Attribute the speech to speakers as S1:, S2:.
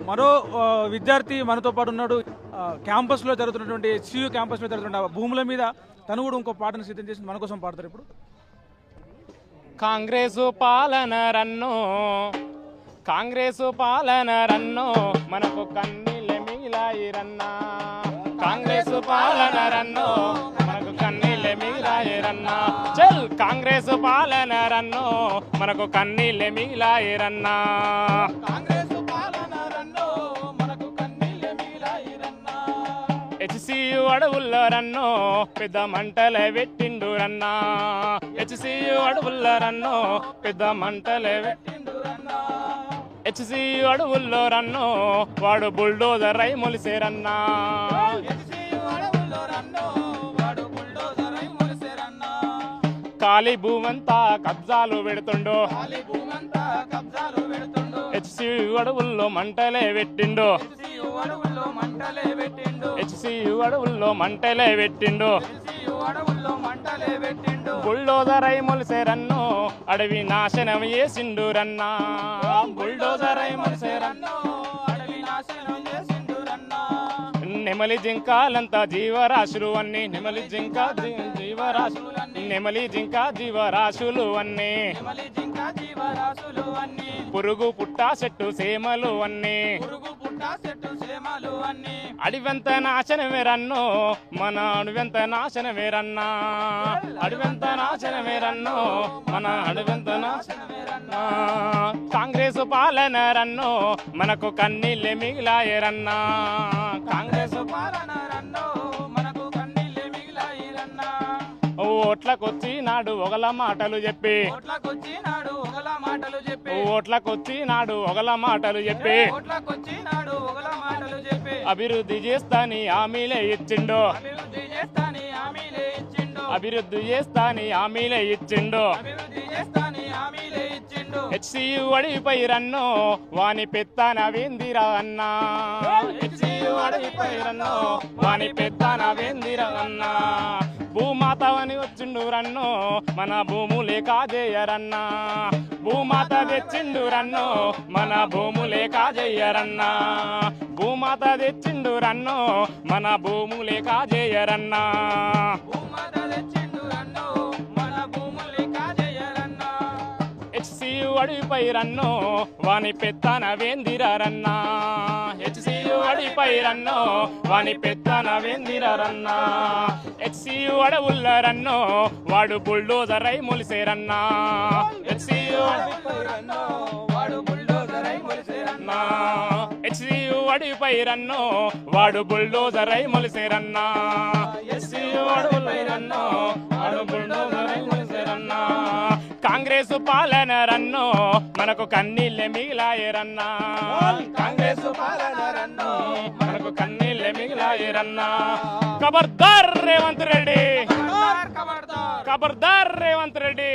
S1: మరో విద్యార్థి మనతో పాటు ఉన్నాడు. క్యాంపస్లో జరుగుతున్నటువంటి హెచ్సియు క్యాంపస్లో జరుగుతున్న భూముల మీద తను కూడా ఇంకో పాటను సిద్ధం చేసి మన కోసం పాడతారు ఇప్పుడు.
S2: కాంగ్రెసు పాలన రన్నో, కాంగ్రెసు పాలన రన్నో, మనకు కన్నీళ్ళ మిగిలాయి రన్నా. కాంగ్రెసు పాలన రన్నో, మనకు కన్నీళ్ళ మిగిలాయి రన్నా. చల్ కాంగ్రెసు పాలన రన్నో, మనకు కన్నీళ్ళ మిగిలాయి రన్నా. కాంగ్రెసు పాలన రన్నో, మనకు కన్నీళ్ళ మిగిలాయి రన్నా. హెచ్సియు అడవుల్లో రన్నో, పెద్ద మంటలే పెట్టిండు రన్నా. హెచ్సియు అడవుల్లో రన్నో, పెద్ద మంటలే పెట్టిండు రన్నా. హెచ్సియు అడవుల్లో రన్నో, వాడు బుల్డోజర్ అయి మొలిసేరన్నా. ఖాళీ భూమంతా కబ్జాలు పెడుతుండో, హెచ్సియు అడవుల్లో మంటలే పెట్టిండు. హెచ్సియు అడవుల్లో మంటలే పెట్టిండు. బుల్డోజర్ అయి మొలిసేరన్నో, అడవి నాశనం చేసిండు రన్నా. బుల్డోజర్ అయి మొలిసేరన్నో, అడవి నాశనం చేసిండు రన్నా. నెమలి జింకాలంతా జీవరాశులు అన్ని, నెమలి జింక జీవరాశులు, నెమలి జింక జీవరాశులు అన్ని, పురుగు పుట్ట చెట్టు సేమలు అన్ని, అడివెంత నాశనమే రన్నో, మన అడివెంత నాశనమే రన్నా. అడివెంత నాశనమే రన్నో, మన అడివెంత నాశనమే రన్నా. కాంగ్రెసు పాలన రన్నో, మనకు కన్నీళ్ళే మిగిలాయి రన్నా. కాంగ్రెసు పాలన రన్నో, మనకు కన్నీళ్ళే మిగిలాయి రన్నా. ఓట్లకొచ్చి నాడు ఒకల మాటలు చెప్పి, ఓట్లకొచ్చి నాడు ఒకల మాటలు చెప్పి, ఓట్లకొచ్చి నాడు ఒకల మాటలు చెప్పి, ఓట్లకొచ్చి నాడు ఒకల మాటలు చెప్పి, అభివృద్ధి చేస్తాని హామీలే ఇచ్చిండు. అభివృద్ధి చేస్తాని హామీలే ఇచ్చిండు. అభివృద్ధి చేస్తాని హామీలే ఇచ్చిండు. అభివృద్ధి చేస్తాని హామీలే ఇచ్చిండు. హెచ్సియు అడిపై రన్నో, వాని పెత్తన వేందిరా అన్నా. హెచ్సియు అడిపై రన్నో, వాని పెత్తన వేందిరా అన్నా. భూమాత అని వచ్చిండు రన్నో, మన భూములే కాజేయరన్నా. భూమాత తెచ్చిండు రన్నో, మన భూములే కాజేయరన్నా. భూమాత తెచ్చిండు రన్నో, మన భూములే కాజేయరన్నా. భూమాత తెచ్చిండు రన్నో, మన భూములే కాజేయరన్నా. హెచ్సియు అడిపై రన్నో, వాని పెత్తన వేందిరా రన్నా. హెచ్సియు అడిపై రన్నో, వాని పెత్తన వేందిరా రన్నా. హెచ్సియు అడవుల్ల రన్నో, వాడు బుల్డోజర్ అయి మొలిసేరన్నా. హెచ్సియు అడిపై రన్నో, వాడు బుల్డోజర్ అయి మొలిసేరన్నా. హెచ్సియు అడిపై రన్నో, వాడు బుల్డోజర్ అయి మొలిసేరన్నా. హెచ్సియు అడవులపై రన్నో, వాడు బుల్డోజర్ అయి మొలిసేరన్నా. కాంగ్రెసు పాలన రన్నో, మనకు కన్నీళ్ళే మిగిలాయి రన్నా. కాంగ్రెసు పాలన రన్నో, మనకు కన్నీళ్ళే మిగిలాయి రన్నా. ఖబర్దార్ రేవంత్ రెడ్డి, ఖబర్దార్ రేవంత్ రెడ్డి.